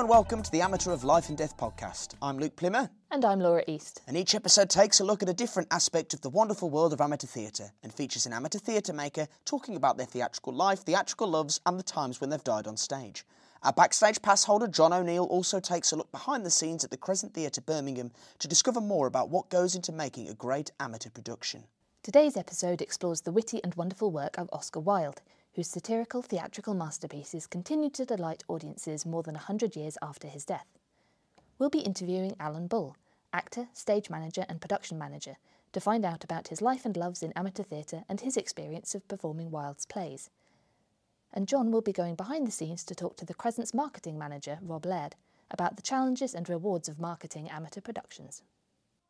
and welcome to the Amateur of Life and Death podcast. I'm Luke Plimmer. And I'm Laura East. And each episode takes a look at a different aspect of the wonderful world of amateur theatre and features an amateur theatre maker talking about their theatrical life, theatrical loves and the times when they've died on stage. Our backstage pass holder John O'Neill also takes a look behind the scenes at the Crescent Theatre Birmingham to discover more about what goes into making a great amateur production. Today's episode explores the witty and wonderful work of Oscar Wilde, whose satirical theatrical masterpieces continue to delight audiences more than 100 years after his death. We'll be interviewing Alan Bull, actor, stage manager and production manager, to find out about his life and loves in amateur theatre and his experience of performing Wilde's plays. And John will be going behind the scenes to talk to the Crescent's marketing manager, Rob Laird, about the challenges and rewards of marketing amateur productions.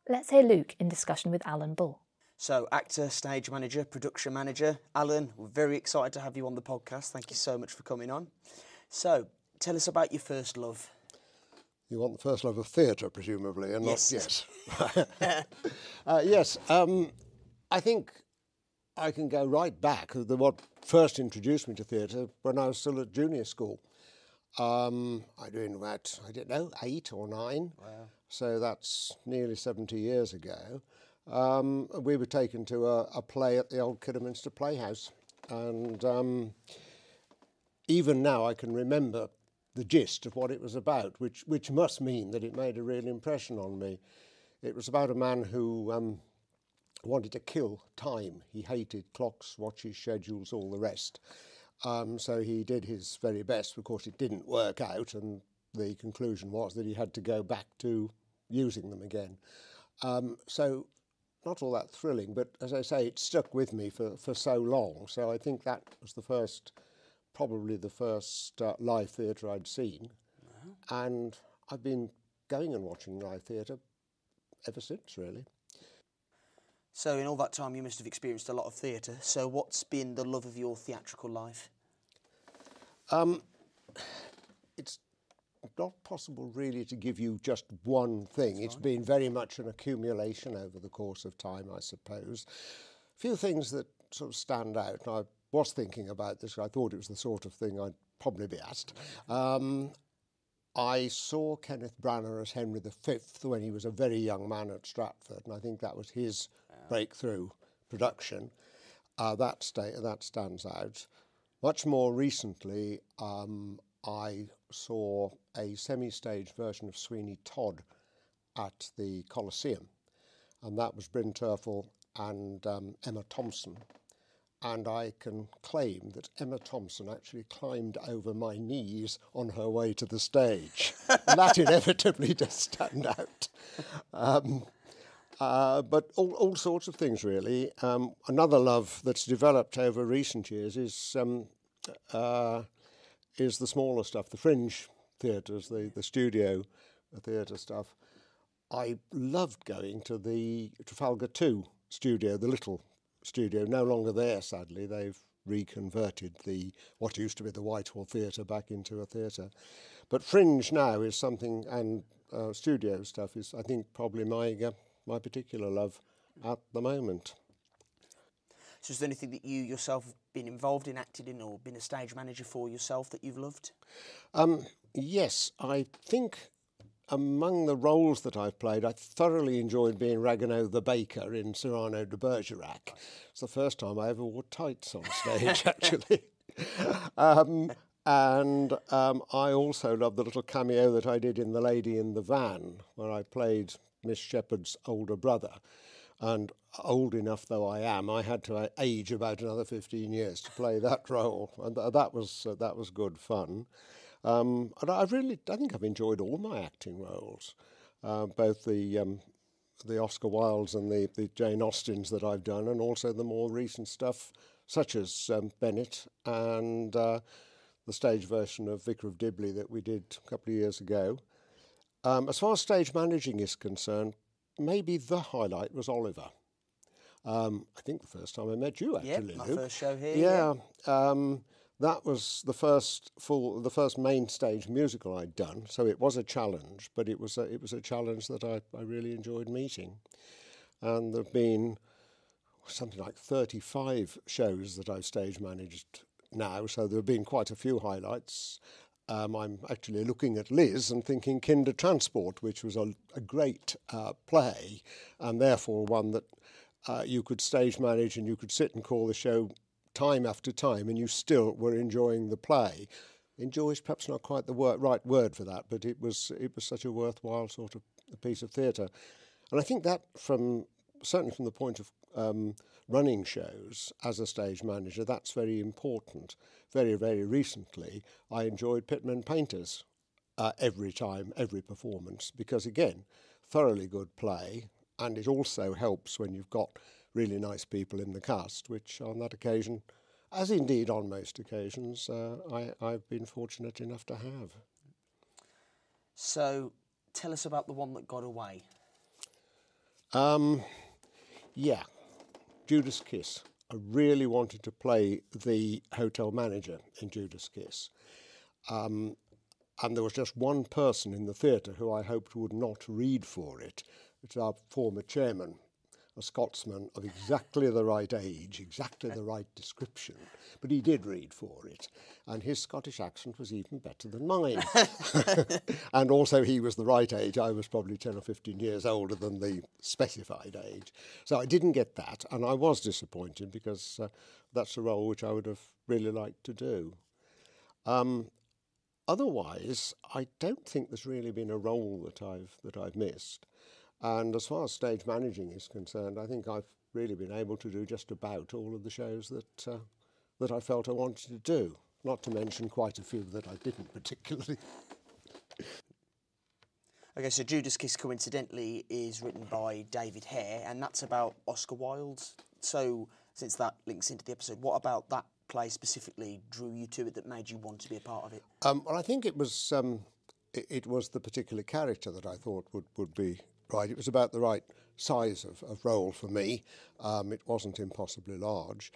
Let's hear Luke in discussion with Alan Bull. So, actor, stage manager, production manager. Alan, we're very excited to have you on the podcast. Thank you so much for coming on. So, tell us about your first love. You want the first love of theatre, presumably, and yes. Not yes. Yes, I think I can go right back. What first introduced me to theatre when I was still at junior school. I'm doing about, 8 or 9. Wow. So that's nearly 70 years ago. We were taken to a play at the old Kidderminster Playhouse, and even now I can remember the gist of what it was about, which must mean that it made a real impression on me. It was about a man who wanted to kill time. He hated clocks, watches, schedules, all the rest. So he did his very best. Of course, it didn't work out, and the conclusion was that he had to go back to using them again. So not all that thrilling, but as I say, it stuck with me for so long. So I think that was probably the first live theatre I'd seen. Wow. And I've been going and watching live theatre ever since, really. So in all that time you must have experienced a lot of theatre. So what's been the love of your theatrical life? It's not possible really to give you just one thing. It's been very much an accumulation over the course of time, I suppose. A few things that sort of stand out. And I was thinking about this. I thought it was the sort of thing I'd probably be asked. I saw Kenneth Branagh as Henry V when he was a very young man at Stratford, and I think that was his breakthrough production. That stands out. Much more recently, I saw a semi-stage version of Sweeney Todd at the Coliseum, and that was Bryn Terfel and Emma Thompson. And I can claim that Emma Thompson actually climbed over my knees on her way to the stage. And that inevitably does stand out. But all sorts of things, really. Another love that's developed over recent years is the smaller stuff, the fringe theatres, the studio theatre stuff. I loved going to the Trafalgar 2 studio, the little studio, no longer there, sadly. They've reconverted what used to be the Whitehall Theatre back into a theatre. But fringe now is something, and studio stuff is, I think, probably my particular love at the moment. So is there anything that you yourself have been involved in, acted in, or been a stage manager for yourself that you've loved? Yes, I think among the roles that I've played, I thoroughly enjoyed being Ragueneau the baker in Cyrano de Bergerac. It's the first time I ever wore tights on stage, actually. And I also love the little cameo that I did in The Lady in the Van, where I played Miss Shepherd's older brother. And old enough though I am, I had to age about another 15 years to play that role, and that was good fun. And I think I've enjoyed all my acting roles, both the Oscar Wildes and the Jane Austens that I've done, and also the more recent stuff, such as Bennett and the stage version of Vicar of Dibley that we did a couple of years ago. As far as stage managing is concerned, maybe the highlight was Oliver. I think the first time I met you, actually, Yeah, my Luke. first show here. Yeah. That was the first main stage musical I'd done, so it was a challenge, but it was a challenge that I really enjoyed meeting. And there've been something like 35 shows that I've stage managed now, so there have been quite a few highlights. I'm actually looking at Liz and thinking Kindertransport, which was a great play, and therefore one that you could stage manage and you could sit and call the show time after time and you still were enjoying the play. Enjoy is perhaps not quite the right word for that, but it was such a worthwhile sort of a piece of theatre. And I think that certainly from the point of running shows as a stage manager, that's very important. Very, very recently, I enjoyed Pitmen Painters every time, every performance, because again, thoroughly good play, and it also helps when you've got really nice people in the cast, which on that occasion, as indeed on most occasions, I've been fortunate enough to have. So, tell us about the one that got away. Yeah, Judas Kiss. I really wanted to play the hotel manager in Judas Kiss. And there was just one person in the theatre who I hoped would not read for it. It's our former chairman, a Scotsman of exactly the right age, exactly the right description, but he did read for it, and his Scottish accent was even better than mine. And also he was the right age. I was probably 10 or 15 years older than the specified age. So I didn't get that, and I was disappointed because that's a role which I would have really liked to do. Otherwise, I don't think there's really been a role that I've missed. And as far as stage managing is concerned, I think I've really been able to do just about all of the shows that I felt I wanted to do, not to mention quite a few that I didn't particularly. Okay, so Judas Kiss, coincidentally, is written by David Hare, and that's about Oscar Wilde. So, since that links into the episode, what about that play specifically drew you to it that made you want to be a part of it? Well, I think it was the particular character that I thought would be right. It was about the right size of role for me. It wasn't impossibly large.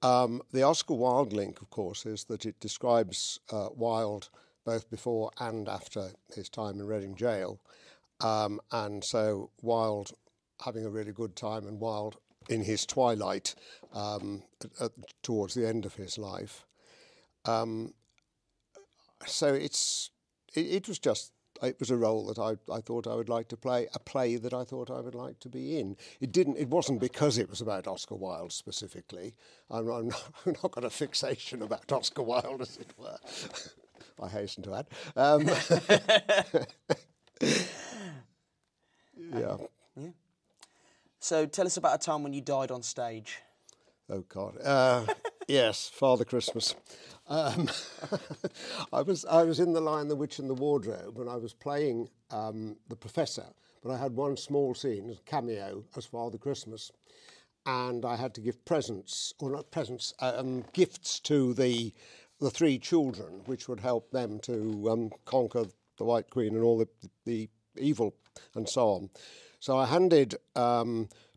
The Oscar Wilde link, of course, is that it describes Wilde both before and after his time in Reading Jail. And so Wilde having a really good time and Wilde in his twilight towards the end of his life. So it was a role that I thought I would like to play, a play that I thought I would like to be in. It wasn't because it was about Oscar Wilde specifically. I'm not got a fixation about Oscar Wilde, as it were. I hasten to add. Yeah. So tell us about a time when you died on stage. Oh, God. Yes, Father Christmas. I was in The Lion, the Witch and the Wardrobe, and I was playing the professor, but I had one small scene, a cameo, as Father Christmas, and I had to give gifts to the three children, which would help them to conquer the White Queen and all the evil and so on. So I handed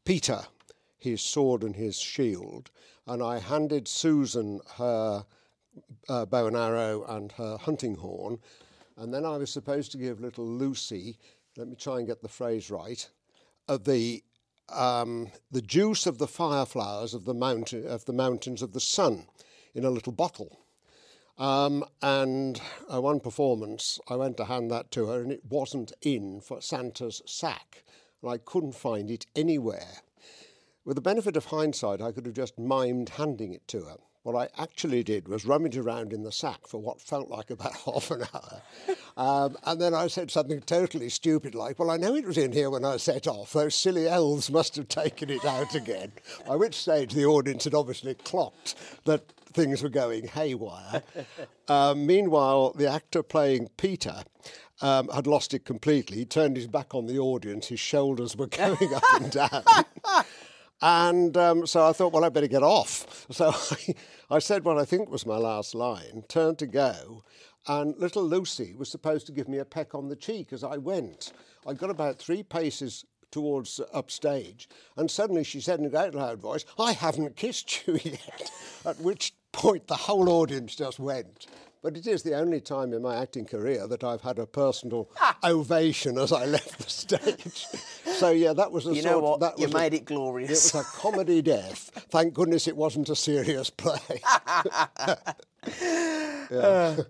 Peter his sword and his shield, and I handed Susan her bow and arrow and her hunting horn, and then I was supposed to give little Lucy, let me try and get the phrase right, the juice of the fireflowers of the mountains of the sun in a little bottle. And one performance, I went to hand that to her, and it wasn't in for Santa's sack, and I couldn't find it anywhere. With the benefit of hindsight, I could have just mimed handing it to her. What I actually did was rummage around in the sack for what felt like about half an hour. And then I said something totally stupid like, well, I know it was in here when I set off. Those silly elves must have taken it out again. By which stage the audience had obviously clocked that things were going haywire. Meanwhile, the actor playing Peter had lost it completely. He turned his back on the audience. His shoulders were going up and down. And so I thought, well, I'd better get off. So I said what I think was my last line, turned to go, and little Lucy was supposed to give me a peck on the cheek as I went. I got about 3 paces towards upstage, and suddenly she said in a great loud voice, I haven't kissed you yet, at which point the whole audience just went. But it is the only time in my acting career that I've had a personal ovation as I left the stage. So, yeah, that was a You know what? You made it glorious. It was a comedy death. Thank goodness it wasn't a serious play. Yeah.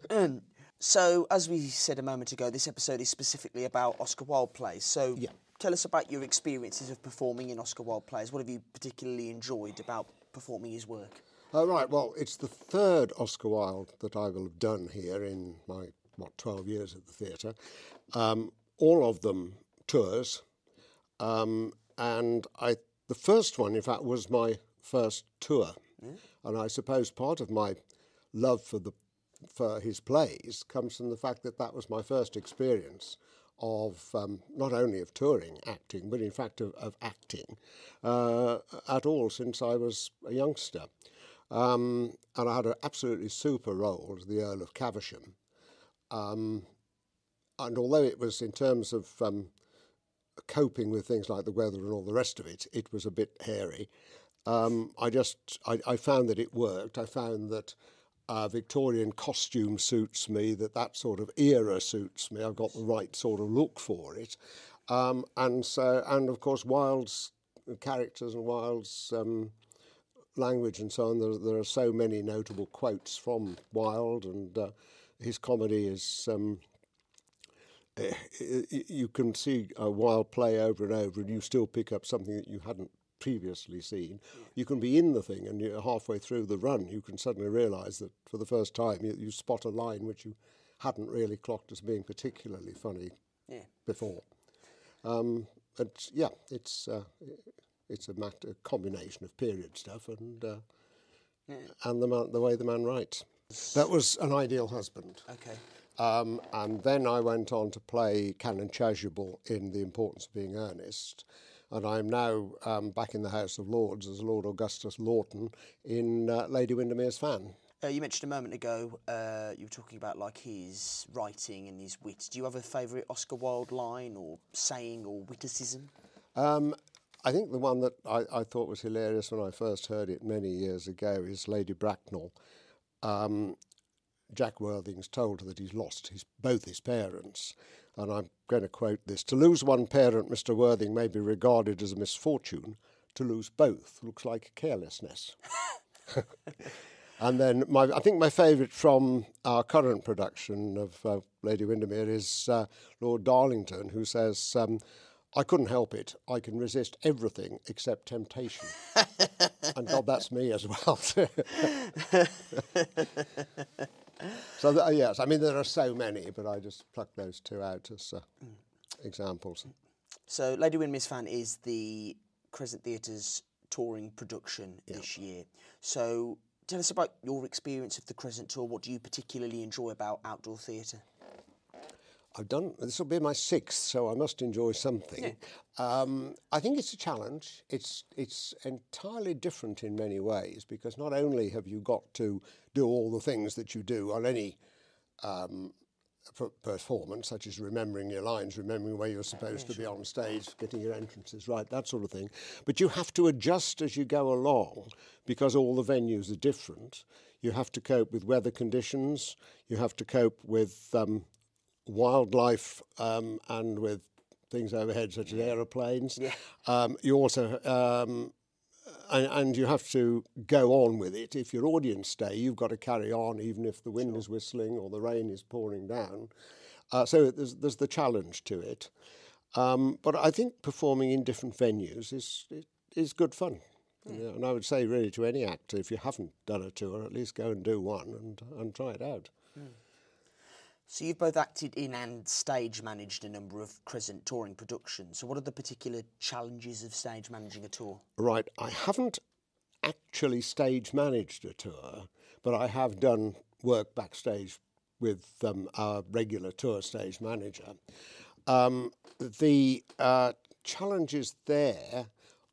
So, as we said a moment ago, this episode is specifically about Oscar Wilde plays. So, tell us about your experiences of performing in Oscar Wilde plays. What have you particularly enjoyed about performing his work? Right, well, it's the third Oscar Wilde that I will have done here in my, 12 years at the theatre. All of them tours. And the first one, in fact, was my first tour. And I suppose part of my love for his plays comes from the fact that that was my first experience of not only of touring acting, but in fact of acting at all since I was a youngster. And I had an absolutely super role as the Earl of Caversham. And although it was in terms of coping with things like the weather and all the rest of it, it was a bit hairy. I found that it worked. I found that Victorian costume suits me, that sort of era suits me. I've got the right sort of look for it. And of course, Wilde's characters and Wilde's language and so on, there are so many notable quotes from Wilde, and his comedy is... you can see a Wilde play over and over and you still pick up something that you hadn't previously seen. You can be in the thing and you're halfway through the run, you can suddenly realise that for the first time you spot a line which you hadn't really clocked as being particularly funny before. It's a combination of period stuff and the way the man writes. That was An Ideal Husband. Okay. And then I went on to play Canon Chasuble in The Importance of Being Earnest. And I'm now back in the House of Lords as Lord Augustus Lawton in Lady Windermere's Fan. You mentioned a moment ago, you were talking about like his writing and his wit. Do you have a favourite Oscar Wilde line or saying or witticism? I think the one that I thought was hilarious when I first heard it many years ago is Lady Bracknell. Jack Worthing's told her that he's lost both his parents. And I'm going to quote this. "To lose one parent, Mr. Worthing, may be regarded as a misfortune. To lose both looks like carelessness." And then I think my favourite from our current production of Lady Windermere is Lord Darlington, who says, "I couldn't help it. I can resist everything except temptation." And God, that's me as well. So, yes, I mean, there are so many, but I just plucked those two out as examples. So, Lady Windermere's Fan is the Crescent Theatre's touring production this year. So, tell us about your experience of the Crescent Tour. What do you particularly enjoy about outdoor theatre? This will be my 6th, so I must enjoy something. I think it's a challenge. It's entirely different in many ways, because not only have you got to do all the things that you do on any performance, such as remembering your lines, remembering where you're supposed to be on stage, getting your entrances right, that sort of thing, but you have to adjust as you go along, because all the venues are different. You have to cope with weather conditions, you have to cope with wildlife and with things overhead such as aeroplanes. You also and you have to go on with it. If your audience stay, you've got to carry on even if the wind is whistling or the rain is pouring down. So there's the challenge to it. But I think performing in different venues is good fun. And I would say really to any actor, if you haven't done a tour, at least go and do one and try it out. So you've both acted in and stage managed a number of Crescent touring productions. So what are the particular challenges of stage managing a tour? Right, I haven't actually stage managed a tour, but I have done work backstage with our regular tour stage manager. The challenges there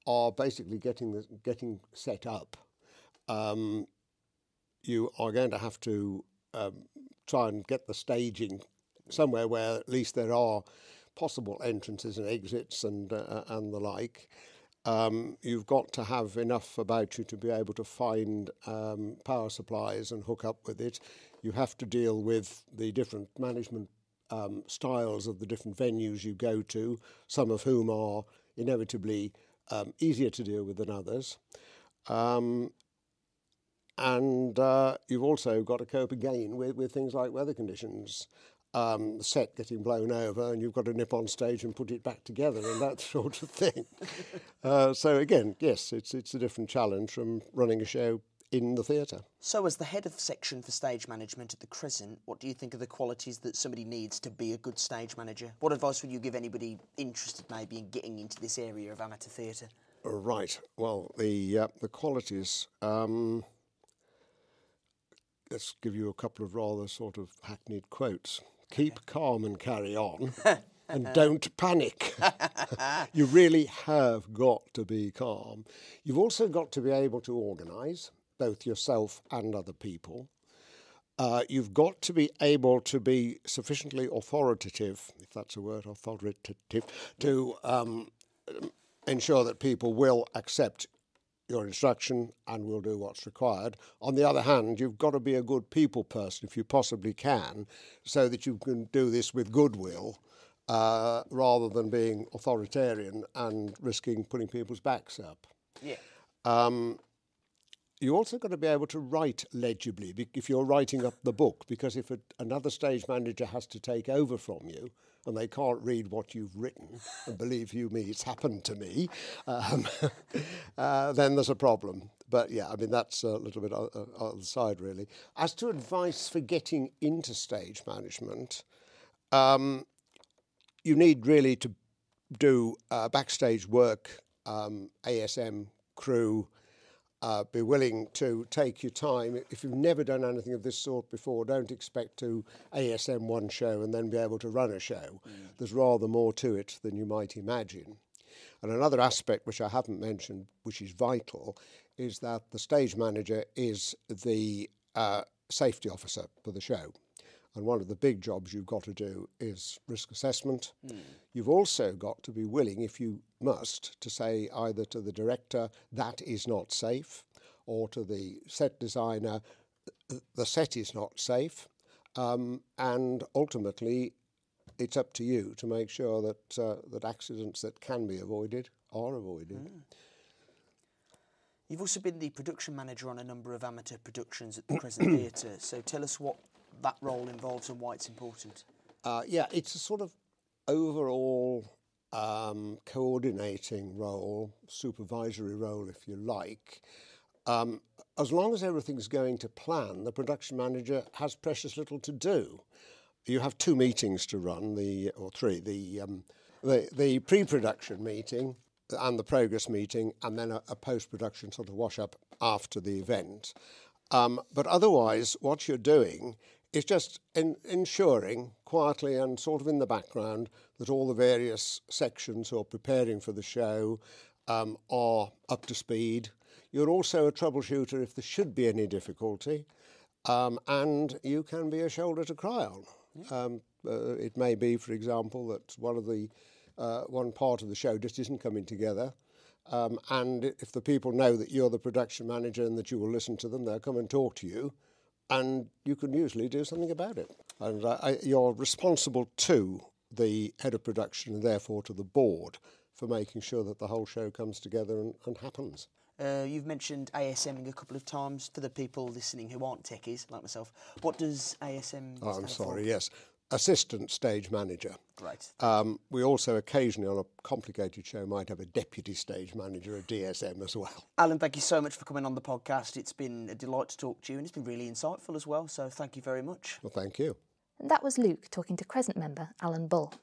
are basically getting set up. You are going to have to try and get the staging somewhere where at least there are possible entrances and exits and the like. You've got to have enough about you to be able to find power supplies and hook up with it. You have to deal with the different management styles of the different venues you go to, some of whom are inevitably easier to deal with than others. And you've also got to cope again with things like weather conditions. The set getting blown over and you've got to nip on stage and put it back together and that sort of thing. So again, yes, it's a different challenge from running a show in the theatre. So as the head of section for stage management at the Crescent, what do you think are the qualities that somebody needs to be a good stage manager? What advice would you give anybody interested maybe in getting into this area of amateur theatre? Right, well, the qualities, let's give you a couple of rather sort of hackneyed quotes. Keep calm and carry on, and don't panic. You really have got to be calm. You've also got to be able to organise, both yourself and other people. You've got to be able to be sufficiently authoritative, if that's a word, authoritative, to ensure that people will accept your instruction and will do what's required. On the other hand, you've got to be a good people person if you possibly can, so that you can do this with goodwill rather than being authoritarian and risking putting people's backs up. Yeah. You also got to be able to write legibly if you're writing up the book, because if another stage manager has to take over from you and they can't read what you've written, and believe you me, it's happened to me, then there's a problem. But yeah, I mean, that's a little bit on the side, really. As to advice for getting into stage management, you need really to do backstage work, ASM, crew, be willing to take your time. If you've never done anything of this sort before, don't expect to ASM one show and then be able to run a show. There's rather more to it than you might imagine. And another aspect which I haven't mentioned, which is vital, is that the stage manager is the safety officer for the show. And one of the big jobs you've got to do is risk assessment. You've also got to be willing, if you must, to say either to the director, that is not safe, or to the set designer, the set is not safe. And ultimately, it's up to you to make sure that that accidents that can be avoided are avoided. You've also been the production manager on a number of amateur productions at the Crescent Theatre, so tell us what that role involves and why it's important. Yeah, it's a sort of overall coordinating role, supervisory role, if you like. As long as everything's going to plan, the production manager has precious little to do. You have 2 meetings to run, or 3, the pre-production meeting and the progress meeting, and then a post-production sort of wash-up after the event. But otherwise, what you're doing is just ensuring quietly and sort of in the background that all the various sections who are preparing for the show are up to speed. You're also a troubleshooter if there should be any difficulty, and you can be a shoulder to cry on. It may be, for example, that one part of the show just isn't coming together. And if the people know that you're the production manager and that you will listen to them, they'll come and talk to you, and you can usually do something about it. And you're responsible to the head of production and therefore to the board for making sure that the whole show comes together and happens. You've mentioned ASMing a couple of times. For the people listening who aren't techies, like myself, what does ASM stand for? I'm sorry, yes. Assistant stage manager. Right. We also occasionally on a complicated show might have a deputy stage manager, a DSM as well. Alan, thank you so much for coming on the podcast. It's been a delight to talk to you and it's been really insightful as well, so thank you very much. Well, thank you. And that was Luke talking to Crescent member Alan Bull.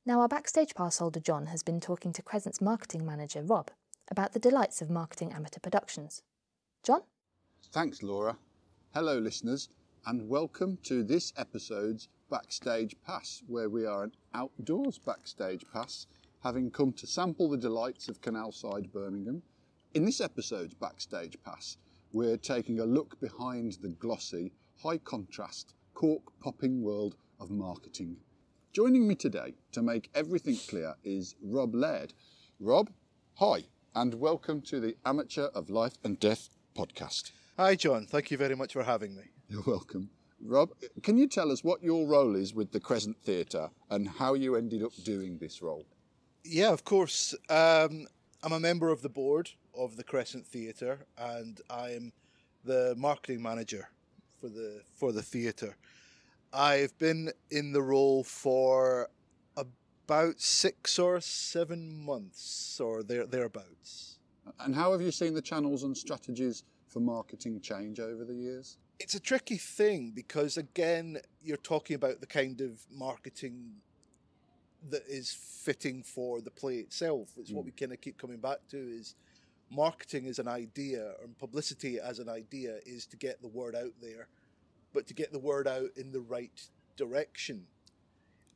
Now our backstage pass holder John has been talking to Crescent's marketing manager Rob about the delights of marketing amateur productions. John? Thanks, Laura. Hello, listeners, and welcome to this episode's Backstage Pass, where we are an outdoors backstage pass, having come to sample the delights of Canalside, Birmingham. In this episode's Backstage Pass, we're taking a look behind the glossy, high-contrast, cork-popping world of marketing. Joining me today to make everything clear is Rob Laird. Rob, hi, and welcome to the Amateur of Life and Death podcast. Hi, John. Thank you very much for having me. You're welcome. Rob, can you tell us what your role is with the Crescent Theatre and how you ended up doing this role? Yeah, of course. I'm a member of the board of the Crescent Theatre, and I'm the marketing manager for the theatre. I've been in the role for about 6 or 7 months, or thereabouts. And how have you seen the channels and strategies for marketing change over the years? It's a tricky thing because, again, you're talking about the kind of marketing that is fitting for the play itself. It's what we kind of keep coming back to, is marketing as an idea, and publicity as an idea, is to get the word out there, but to get the word out in the right direction.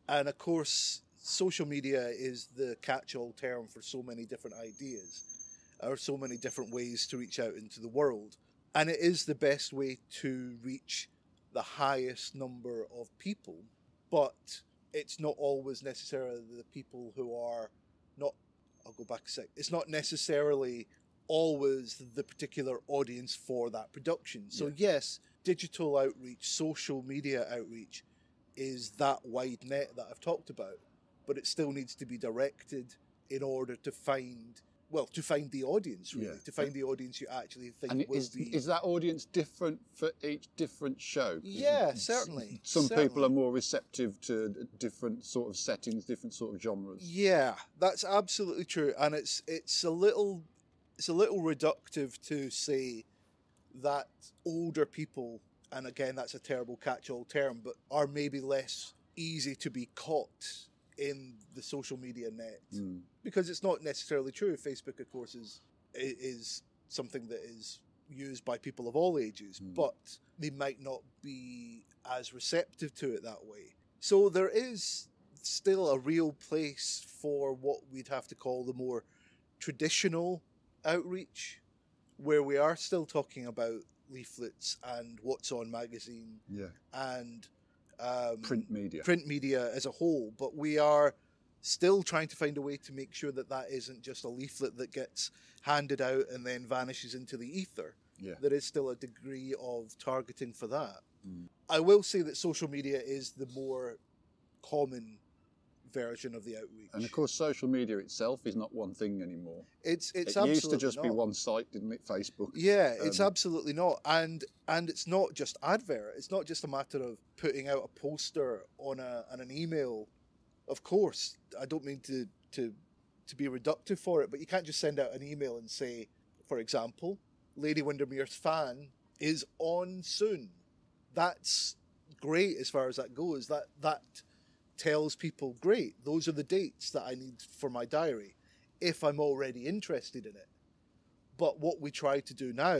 And of course, social media is the catch-all term for so many different ideas, or so many different ways to reach out into the world. And it is the best way to reach the highest number of people, but it's not always necessarily the people who are not, I'll go back a sec, it's not necessarily always the particular audience for that production. So yes, digital outreach, social media outreach is that wide net that I've talked about, but it still needs to be directed in order to find the audience, really, to find the audience you actually think and will is that audience different for each different show? Yeah, certainly. Some people are more receptive to different sort of settings, different sort of genres. Yeah, that's absolutely true, and it's a little reductive to say that older people, and again that's a terrible catch-all term, but are maybe less easy to be caught in the social media net, because it's not necessarily true. Facebook, of course, is something that is used by people of all ages, but they might not be as receptive to it that way. So there is still a real place for what we'd have to call the more traditional outreach, where we are still talking about leaflets and what's on magazine and print media as a whole, but we are still trying to find a way to make sure that that isn't just a leaflet that gets handed out and then vanishes into the ether. There is still a degree of targeting for that. I will say that social media is the more common version of the outreach. And of course, social media itself is not one thing anymore. It used to just be one site, didn't it? Facebook. Yeah, it's absolutely not. And it's not just advert. It's not just a matter of putting out a poster on an email. Of course, I don't mean to be reductive for it, but you can't just send out an email and say, for example, Lady Windermere's fan is on soon. That's great as far as that goes. That tells people, great, those are the dates that I need for my diary, if I'm already interested in it. But what we try to do now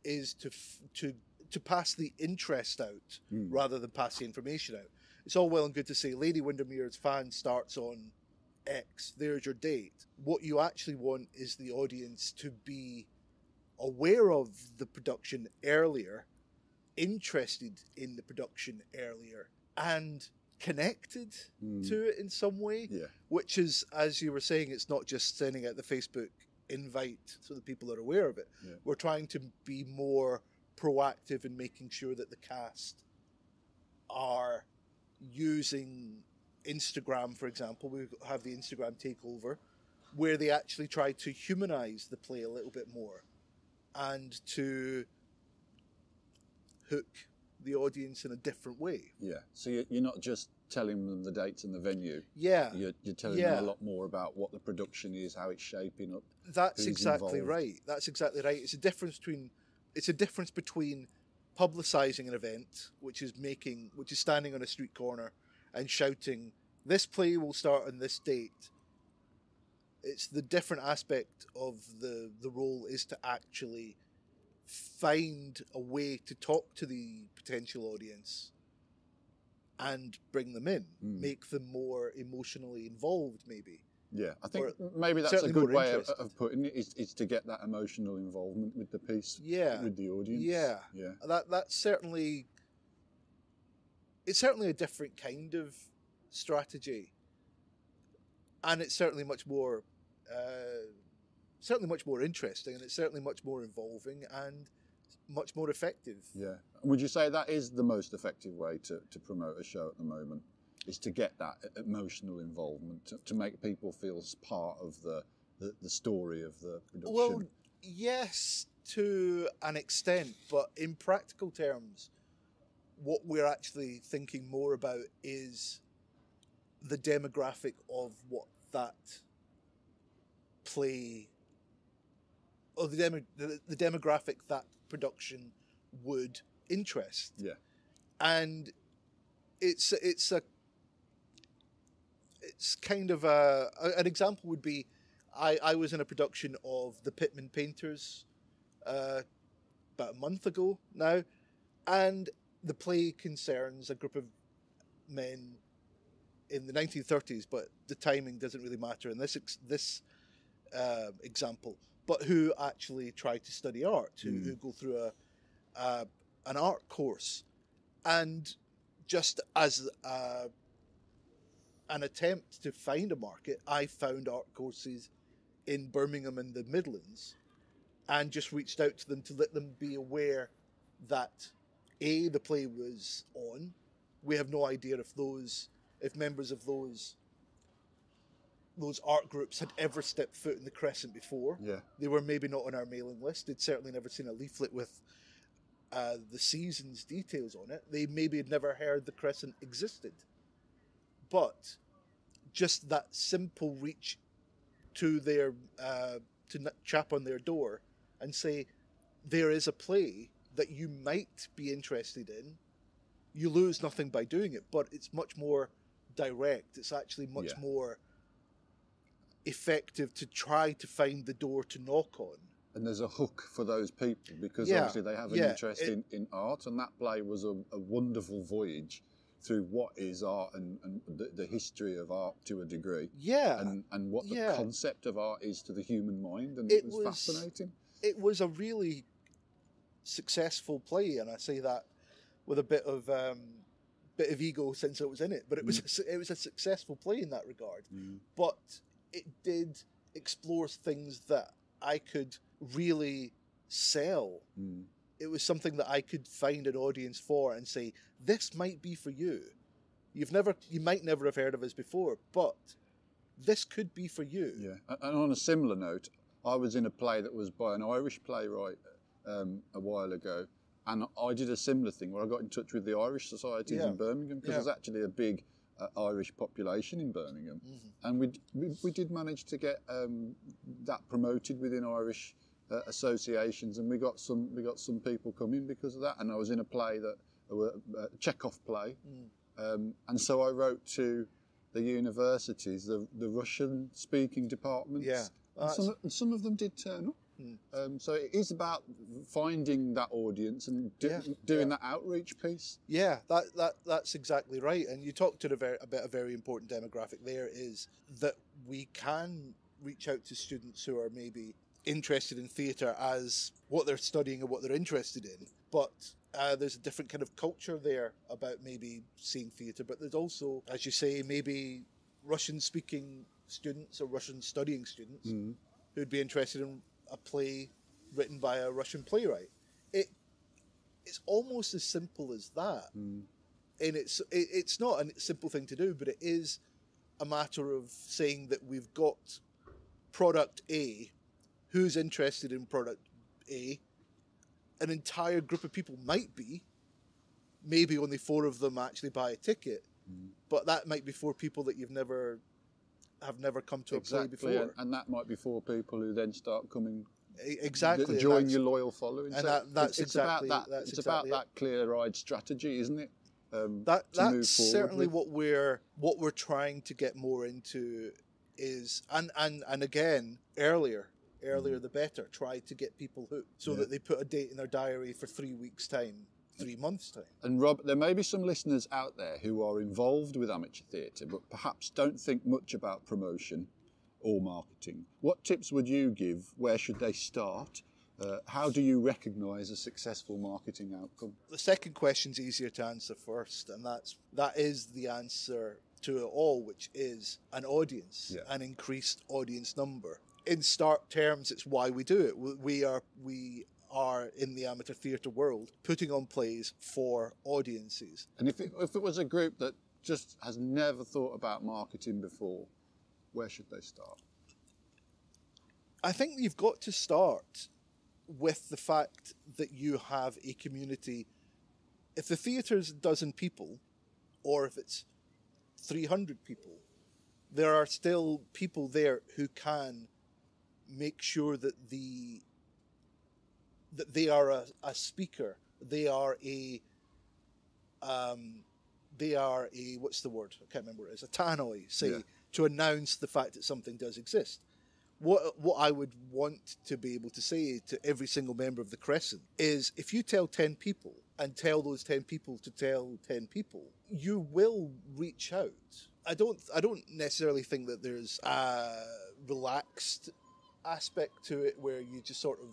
is to pass the interest out rather than pass the information out. It's all well and good to say, Lady Windermere's fan starts on X, there's your date. What you actually want is the audience to be aware of the production earlier, interested in the production earlier, and connected to it in some way, which is, as you were saying, it's not just sending out the Facebook invite so that people are aware of it. We're trying to be more proactive in making sure that the cast are using Instagram, for example. We have the Instagram takeover, where they actually try to humanize the play a little bit more and to hook the audience in a different way. So you're not just telling them the dates and the venue. You're telling them a lot more about what the production is, how it's shaping up. That's exactly right. That's exactly right. It's a difference between publicizing an event, which is standing on a street corner and shouting, "This play will start on this date." It's the different aspect of the role is to actually find a way to talk to the potential audience and bring them in, make them more emotionally involved, maybe. I think maybe that's a good way of putting it, is to get that emotional involvement with the piece, with the audience. That's certainly, it's certainly a different kind of strategy, and it's certainly much more interesting, and it's certainly much more involving and much more effective. Would you say that is the most effective way to promote a show at the moment, is to get that emotional involvement, to make people feel part of the story of the production? Well, Yes, to an extent, but in practical terms, what we're actually thinking more about is the demographic of what that play, or the demographic that production would interest. Yeah. And it's kind of an example would be, I was in a production of The Pitman Painters about a month ago now, and the play concerns a group of men in the 1930s, but the timing doesn't really matter in this example, but who actually try to study art, who go through an art course. And just as an attempt to find a market, I found art courses in Birmingham and the Midlands, and just reached out to them to let them be aware that the play was on. We have no idea if members of those art groups had ever stepped foot in the Crescent before. Yeah. They were maybe not on our mailing list. They'd certainly never seen a leaflet with the season's details on it. They maybe had never heard the Crescent existed. But just that simple reach to their chap on their door and say, there is a play that you might be interested in. You lose nothing by doing it, but it's much more direct. It's actually much more effective to try to find the door to knock on. And there's a hook for those people, because obviously they have an interest in art, and that play was a wonderful voyage through what is art and the history of art to a degree. Yeah. And what the concept of art is to the human mind, and it was fascinating. It was a really successful play, and I say that with a bit of ego since I was in it, but it was a successful play in that regard. But it did explore things that I could really sell. It was something that I could find an audience for and say, this might be for you. You might never have heard of us before, but this could be for you. Yeah. And on a similar note, I was in a play that was by an Irish playwright a while ago, and I did a similar thing where I got in touch with the Irish societies in Birmingham, because there's actually a big Irish population in Birmingham, and we did manage to get that promoted within Irish associations, and we got some people coming because of that. And I was in a play that a Chekhov play, and so I wrote to the universities, the Russian speaking departments, and some of them did turn up. So it is about finding that audience and doing that outreach piece. Yeah, that's exactly right. And you talked about a very important demographic there, is that we can reach out to students who are maybe interested in theatre as what they're studying and what they're interested in. But there's a different kind of culture there about maybe seeing theatre. But there's also, as you say, maybe Russian-speaking students or Russian-studying students who'd be interested in a play written by a Russian playwright. It's almost as simple as that. And it's not a simple thing to do, but it is a matter of saying that we've got product A, who's interested in product A. An entire group of people might be, maybe only 4 of them actually buy a ticket, but that might be 4 people that have never come to a play before. And that might be 4 people who then start coming, exactly, join your loyal following. And so it's about that clear-eyed strategy, isn't it? That's certainly what we're trying to get more into is, and again, earlier the better. Try to get people hooked so that they put a date in their diary for 3 weeks' time, 3 months' time. And Rob, there may be some listeners out there who are involved with amateur theatre, but perhaps don't think much about promotion or marketing. What tips would you give? Where should they start? How do you recognise a successful marketing outcome? The second question's easier to answer first, and that is the answer to it all, which is an audience, an increased audience number. In stark terms, it's why we do it. We are in the amateur theatre world putting on plays for audiences. And if it was a group that just has never thought about marketing before, where should they start? I think you've got to start with the fact that you have a community. If the theatre's a dozen people, or if it's 300 people, there are still people there who can make sure that they are a speaker. They are a what's the word? I can't remember what it is. A tannoy, say, to announce the fact that something does exist. What I would want to be able to say to every single member of the Crescent is, if you tell 10 people and tell those 10 people to tell 10 people, you will reach out. I don't necessarily think that there's a relaxed aspect to it where you just sort of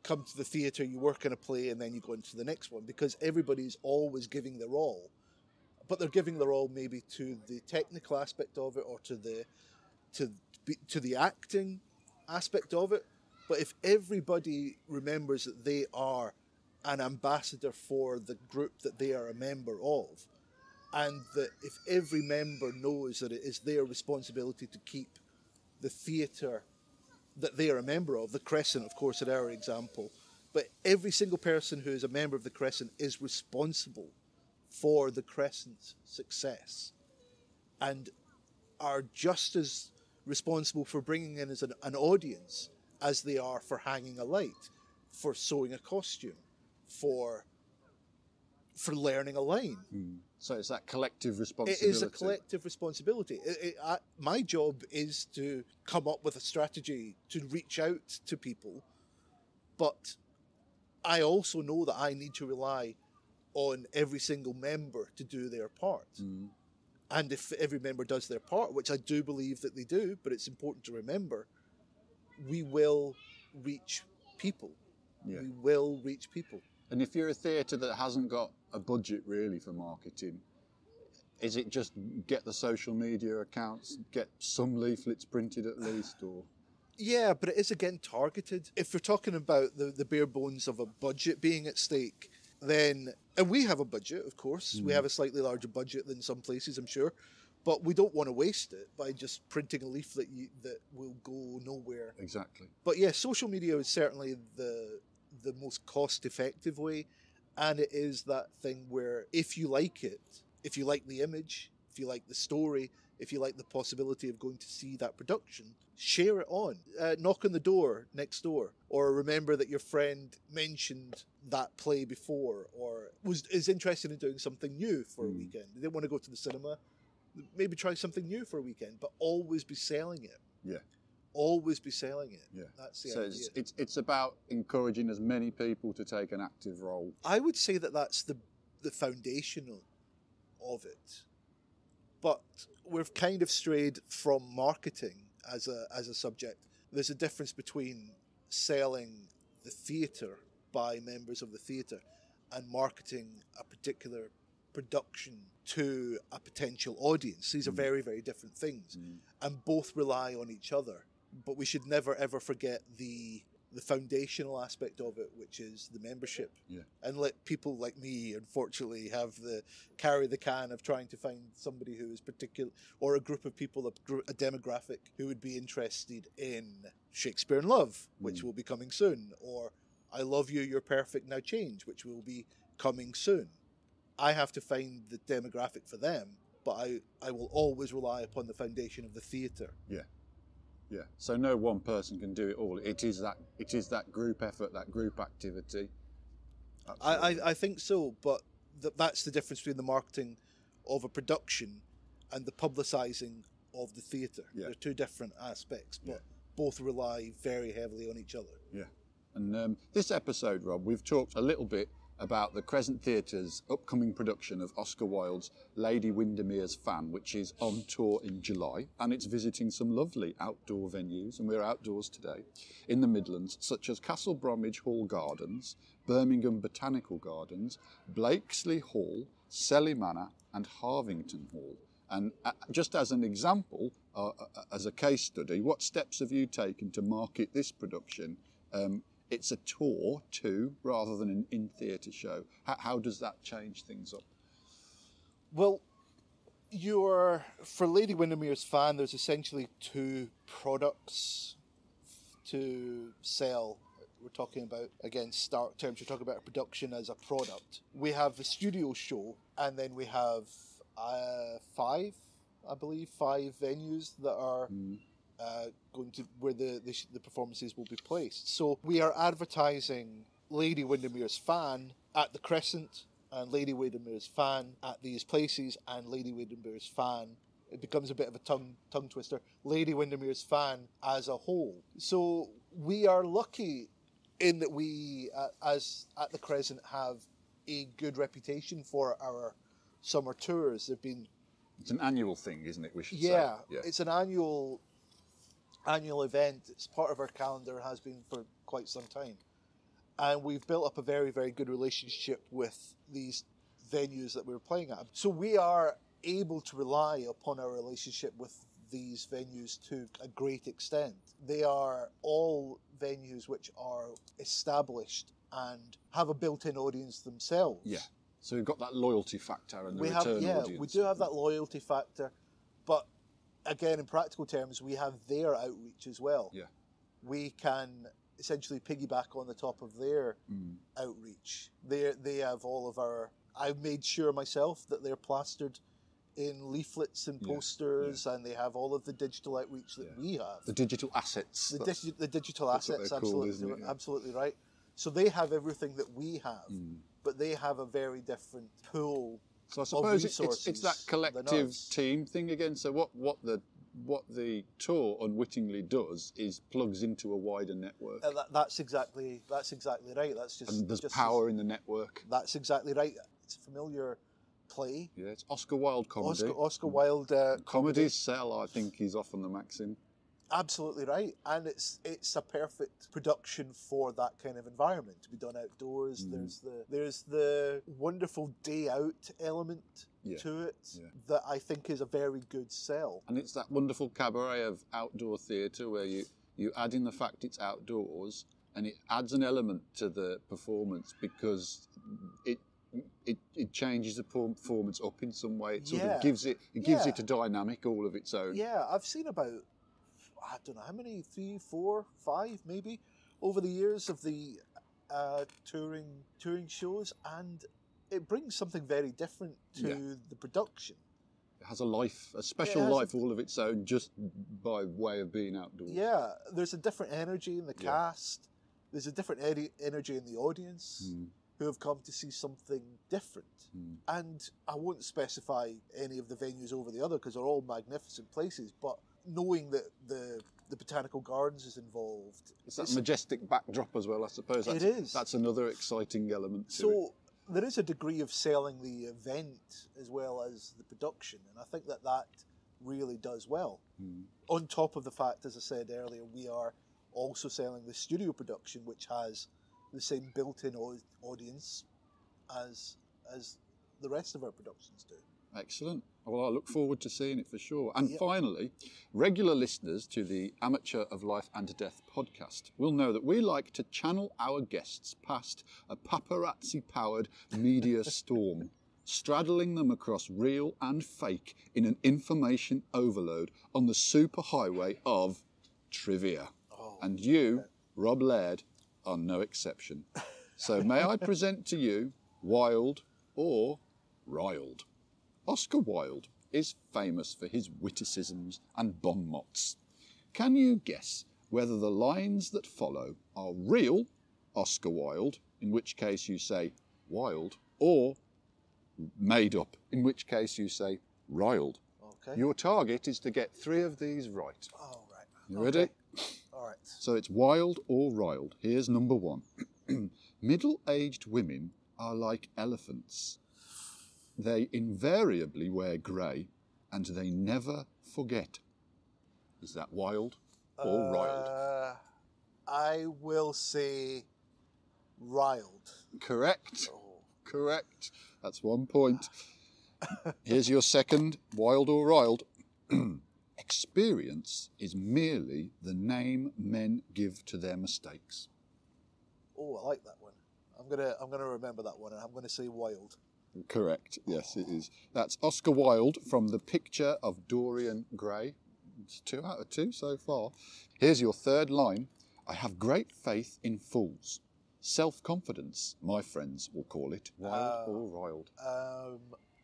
come to the theatre, you work in a play, and then you go into the next one, because everybody's always giving their all. But they're giving their all maybe to the technical aspect of it, or to the acting aspect of it. But if everybody remembers that they are an ambassador for the group that they are a member of, and that if every member knows that it is their responsibility to keep the theatre that they are a member of, the Crescent, of course, in our example, but every single person who is a member of the Crescent is responsible for the Crescent's success, and are just as responsible for bringing in as an audience as they are for hanging a light, for sewing a costume, for learning a line. So it's that collective responsibility. It is a collective responsibility. My job is to come up with a strategy to reach out to people, but I also know that I need to rely on every single member to do their part. And if every member does their part, which I do believe that they do, but it's important to remember, we will reach people. Yeah. We will reach people. And if you're a theatre that hasn't got a budget really for marketing, is it just get the social media accounts, get some leaflets printed at least, or? Yeah, but it is again targeted. If we're talking about the bare bones of a budget being at stake, then, and we have a budget, of course, we have a slightly larger budget than some places, I'm sure, but we don't want to waste it by just printing a leaflet that will go nowhere. Exactly. But yeah, social media is certainly the most cost-effective way, and it is that thing where if you like it, if you like the image, if you like the story, if you like the possibility of going to see that production, share it on. Knock on the door next door, or remember that your friend mentioned that play before, or is interested in doing something new for a weekend. They didn't want to go to the cinema, maybe try something new for a weekend, but always be selling it. Yeah. Always be selling it. Yeah. That's the idea. So it's about encouraging as many people to take an active role. I would say that that's the foundation of it. But we've kind of strayed from marketing as a subject. There's a difference between selling the theatre by members of the theatre and marketing a particular production to a potential audience. These are very, very different things, and both rely on each other. But we should never, ever forget the foundational aspect of it, which is the membership. Yeah. And let people like me, unfortunately, carry the can of trying to find somebody who is particular, or a group of people, a demographic who would be interested in Shakespeare in Love, which will be coming soon, or I Love You, You're Perfect, Now Change, which will be coming soon. I have to find the demographic for them, but I will always rely upon the foundation of the theatre. Yeah. Yeah, so no one person can do it all. It is that group effort, that group activity. I think so, but that's the difference between the marketing of a production and the publicising of the theatre. Yeah. They're two different aspects, but both rely very heavily on each other. Yeah, and this episode, Rob, we've talked a little bit about the Crescent Theatre's upcoming production of Oscar Wilde's Lady Windermere's Fan, which is on tour in July, and it's visiting some lovely outdoor venues, and we're outdoors today, in the Midlands, such as Castle Bromwich Hall Gardens, Birmingham Botanical Gardens, Blakesley Hall, Selly Manor, and Harvington Hall. And just as an example, as a case study, what steps have you taken to market this production? It's a tour too, rather than an in-theatre show. How does that change things up? Well, for Lady Windermere's Fan, there's essentially two products to sell, we're talking about, again, stark terms, we're talking about a production as a product. We have the studio show, and then we have five venues that are going to where the performances will be placed. So we are advertising Lady Windermere's Fan at the Crescent, and Lady Windermere's Fan at these places, and Lady Windermere's Fan, it becomes a bit of a tongue twister, Lady Windermere's Fan as a whole. So we are lucky in that we, as at the Crescent, have a good reputation for our summer tours. They've been... It's an annual thing, isn't it, we should say? Yeah, it's an annual event. It's part of our calendar, has been for quite some time. And we've built up a very, very good relationship with these venues that we're playing at. So we are able to rely upon our relationship with these venues to a great extent. They are all venues which are established and have a built-in audience themselves. Yeah. So we've got that loyalty factor and the return audience. We do have that loyalty factor, but again, in practical terms, we have their outreach as well. Yeah. We can essentially piggyback on the top of their outreach. They have all of our... I've made sure myself that they're plastered in leaflets and posters, and they have all of the digital outreach that we have. The digital assets. The digital assets, absolutely right. So they have everything that we have, but they have a very different pool. So I suppose it's that collective team thing again. So what the tour unwittingly does is plugs into a wider network. That's exactly right. There's power in the network. That's exactly right. It's a familiar play. Yeah, it's Oscar Wilde comedy. Oscar Wilde comedies sell, I think, is often the maxim. Absolutely right, and it's a perfect production for that kind of environment to be done outdoors. There's the wonderful day out element to it that I think is a very good sell. And it's that wonderful cabaret of outdoor theatre where you add in the fact it's outdoors, and it adds an element to the performance because it changes the performance up in some way. It sort of gives it a dynamic all of its own. Yeah, I've seen about, I don't know how many, 3, 4, 5 maybe, over the years of the touring shows, and it brings something very different to the production. It has a life, a special life all of its own, just by way of being outdoors. Yeah, there's a different energy in the cast. There's a different energy in the audience who have come to see something different. And I won't specify any of the venues over the other because they're all magnificent places, but knowing that the Botanical Gardens is involved. It's that majestic backdrop as well, I suppose. It is. That's another exciting element to it. So there is a degree of selling the event as well as the production, and I think that really does well. On top of the fact, as I said earlier, we are also selling the studio production, which has the same built-in audience as the rest of our productions do. Excellent. Well, I look forward to seeing it for sure. And finally, regular listeners to the Amateur of Life and Death podcast will know that we like to channel our guests past a paparazzi-powered media storm, straddling them across real and fake in an information overload on the superhighway of trivia. And you, Rob Laird, are no exception. So may I present to you Wilde or Riled? Oscar Wilde is famous for his witticisms and bon mots. Can you guess whether the lines that follow are real Oscar Wilde, in which case you say Wilde, or made up, in which case you say Riled? Okay. Your target is to get 3 of these right. Oh, right. You ready? All right. So it's Wilde or Riled. Here's number 1. Middle-aged women are like elephants. They invariably wear grey, and they never forget. Is that Wilde or Riled? I will say Riled. Correct. Correct. That's 1 point. Here's your second, Wilde or Riled. Experience is merely the name men give to their mistakes. Oh, I like that one. I'm gonna remember that one, and I'm gonna say Wilde. Correct. Yes, it is. That's Oscar Wilde from The Picture of Dorian Gray. It's 2 out of 2 so far. Here's your third line. I have great faith in fools. Self-confidence, my friends will call it. Wild or riled?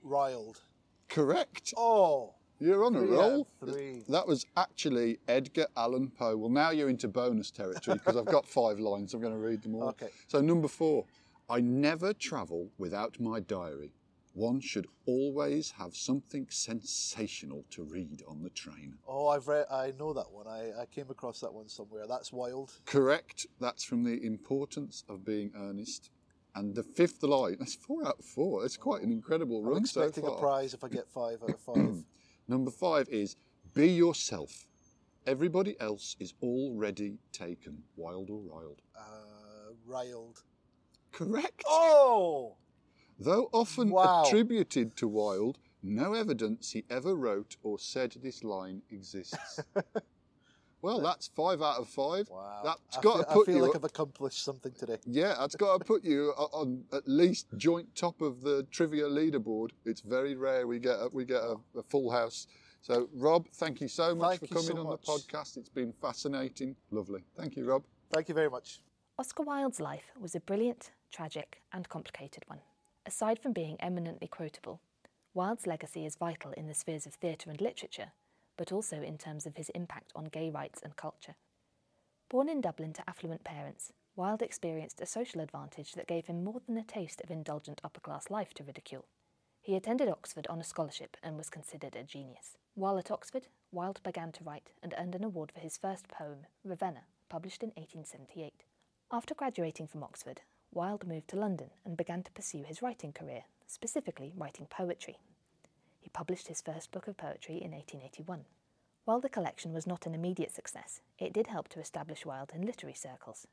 Riled. Correct. Oh! You're on a 3 out roll. of 3. That was actually Edgar Allan Poe. Well, now you're into bonus territory because I've got 5 lines. I'm going to read them all. Okay. So number 4. I never travel without my diary. One should always have something sensational to read on the train. Oh, I know that one. I came across that one somewhere. That's Wilde. Correct. That's from The Importance of Being Earnest. And the 5th line, that's 4 out of 4. It's quite an incredible I'm run so far. expecting a prize if I get 5 out of 5. Number 5 is be yourself. Everybody else is already taken. Wild or riled? Riled. Correct. Oh! Though often Wow. attributed to Wilde, no evidence he ever wrote or said this line exists. Well, that's 5 out of 5. Wow. That's got to put I feel you. like I've accomplished something today. Yeah, that's got to put you on at least joint top of the trivia leaderboard. It's very rare we get a full house. So, Rob, thank you so much for coming on the podcast. It's been fascinating. Lovely. Thank you, Rob. Thank you very much. Oscar Wilde's life was a brilliant, tragic and complicated one. Aside from being eminently quotable, Wilde's legacy is vital in the spheres of theatre and literature, but also in terms of his impact on gay rights and culture. Born in Dublin to affluent parents, Wilde experienced a social advantage that gave him more than a taste of indulgent upper-class life to ridicule. He attended Oxford on a scholarship and was considered a genius. While at Oxford, Wilde began to write and earned an award for his first poem, Ravenna, published in 1878. After graduating from Oxford, Wilde moved to London and began to pursue his writing career, specifically writing poetry. He published his first book of poetry in 1881. While the collection was not an immediate success, it did help to establish Wilde in literary circles.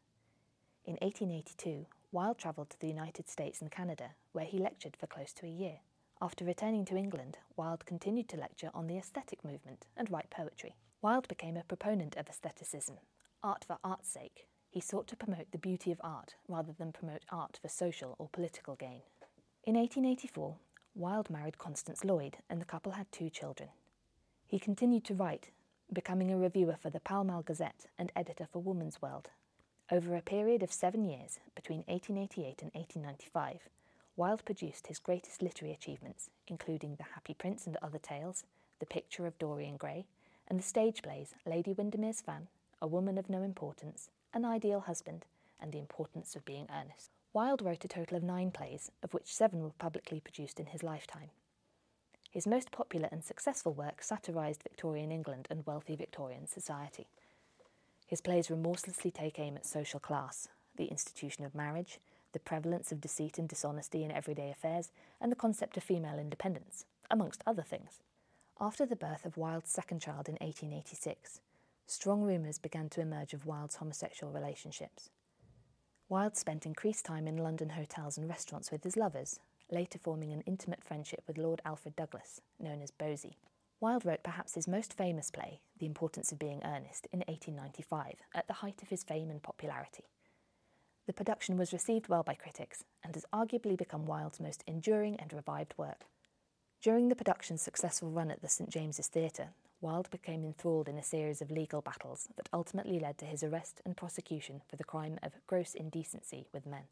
In 1882, Wilde travelled to the United States and Canada, where he lectured for close to a year. After returning to England, Wilde continued to lecture on the aesthetic movement and write poetry. Wilde became a proponent of aestheticism, art for art's sake. He sought to promote the beauty of art rather than promote art for social or political gain. In 1884, Wilde married Constance Lloyd and the couple had 2 children. He continued to write, becoming a reviewer for the Pall Mall Gazette and editor for Woman's World. Over a period of 7 years, between 1888 and 1895, Wilde produced his greatest literary achievements, including The Happy Prince and Other Tales, The Picture of Dorian Gray, and the stage plays Lady Windermere's Fan, A Woman of No Importance, An Ideal Husband, and The Importance of Being Earnest. Wilde wrote a total of 9 plays, of which 7 were publicly produced in his lifetime. His most popular and successful work satirised Victorian England and wealthy Victorian society. His plays remorselessly take aim at social class, the institution of marriage, the prevalence of deceit and dishonesty in everyday affairs, and the concept of female independence, amongst other things. After the birth of Wilde's second child in 1886, strong rumours began to emerge of Wilde's homosexual relationships. Wilde spent increased time in London hotels and restaurants with his lovers, later forming an intimate friendship with Lord Alfred Douglas, known as Bosie. Wilde wrote perhaps his most famous play, The Importance of Being Earnest, in 1895, at the height of his fame and popularity. The production was received well by critics and has arguably become Wilde's most enduring and revived work. During the production's successful run at the St James's Theatre, Wilde became enthralled in a series of legal battles that ultimately led to his arrest and prosecution for the crime of gross indecency with men.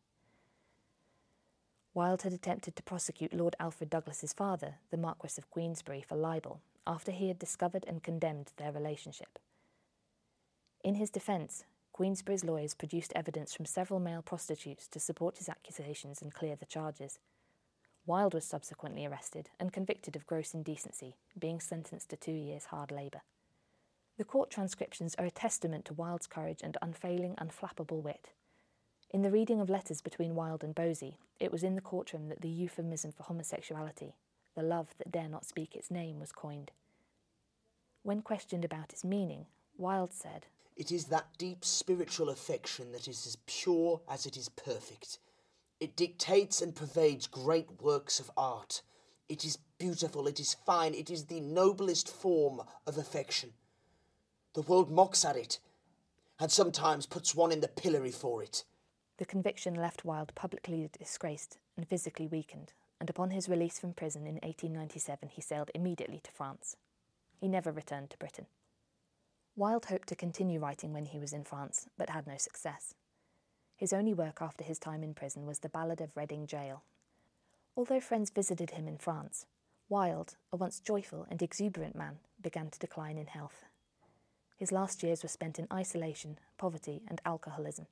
Wilde had attempted to prosecute Lord Alfred Douglas's father, the Marquess of Queensberry, for libel after he had discovered and condemned their relationship. In his defence, Queensberry's lawyers produced evidence from several male prostitutes to support his accusations and clear the charges. Wilde was subsequently arrested and convicted of gross indecency, being sentenced to 2 years hard labour. The court transcriptions are a testament to Wilde's courage and unfailing, unflappable wit. In the reading of letters between Wilde and Bosie, it was in the courtroom that the euphemism for homosexuality, the love that dare not speak its name, was coined. When questioned about its meaning, Wilde said, "It is that deep spiritual affection that is as pure as it is perfect. It dictates and pervades great works of art. It is beautiful, it is fine, it is the noblest form of affection. The world mocks at it, and sometimes puts one in the pillory for it." The conviction left Wilde publicly disgraced and physically weakened, and upon his release from prison in 1897 he sailed immediately to France. He never returned to Britain. Wilde hoped to continue writing when he was in France, but had no success. His only work after his time in prison was the Ballad of Reading Gaol. Although friends visited him in France, Wilde, a once joyful and exuberant man, began to decline in health. His last years were spent in isolation, poverty and alcoholism.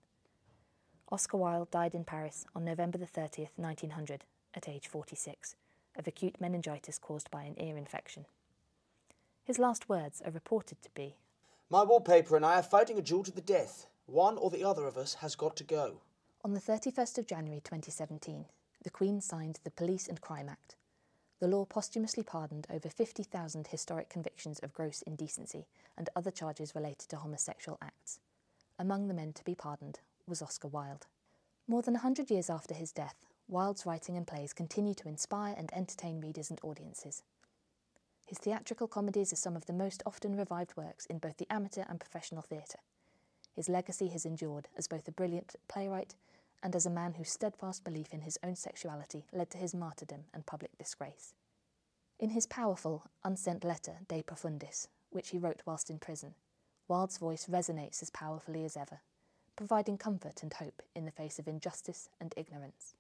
Oscar Wilde died in Paris on November 30th, 1900, at age 46, of acute meningitis caused by an ear infection. His last words are reported to be, "My wallpaper and I are fighting a duel to the death. One or the other of us has got to go." On the 31st of January 2017, the Queen signed the Police and Crime Act. The law posthumously pardoned over 50,000 historic convictions of gross indecency and other charges related to homosexual acts. Among the men to be pardoned was Oscar Wilde. More than 100 years after his death, Wilde's writing and plays continue to inspire and entertain readers and audiences. His theatrical comedies are some of the most often revived works in both the amateur and professional theatre. His legacy has endured as both a brilliant playwright and as a man whose steadfast belief in his own sexuality led to his martyrdom and public disgrace. In his powerful, unsent letter De Profundis, which he wrote whilst in prison, Wilde's voice resonates as powerfully as ever, providing comfort and hope in the face of injustice and ignorance.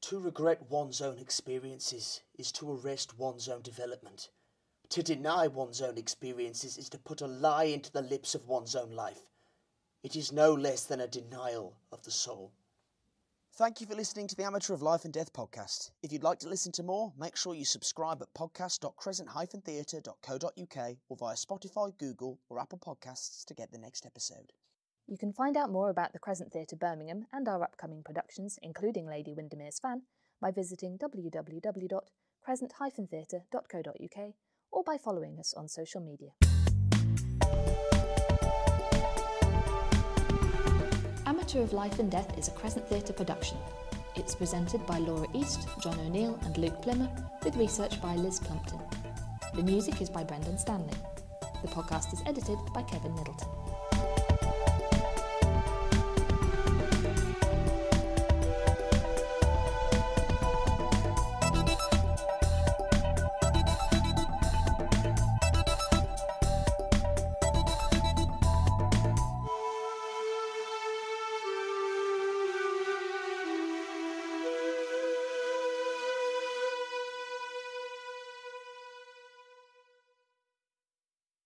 To regret one's own experiences is to arrest one's own development. To deny one's own experiences is to put a lie into the lips of one's own life. It is no less than a denial of the soul. Thank you for listening to the Amateur of Life and Death podcast. If you'd like to listen to more, make sure you subscribe at podcast.crescent-theatre.co.uk or via Spotify, Google or Apple Podcasts to get the next episode. You can find out more about the Crescent Theatre Birmingham and our upcoming productions, including Lady Windermere's Fan, by visiting www.crescent-theatre.co.uk or by following us on social media. Amateur of Life and Death is a Crescent Theatre production. It's presented by Laura East, John O'Neill and Luke Plimmer, with research by Liz Plumpton. The music is by Brendan Stanley. The podcast is edited by Kevin Middleton.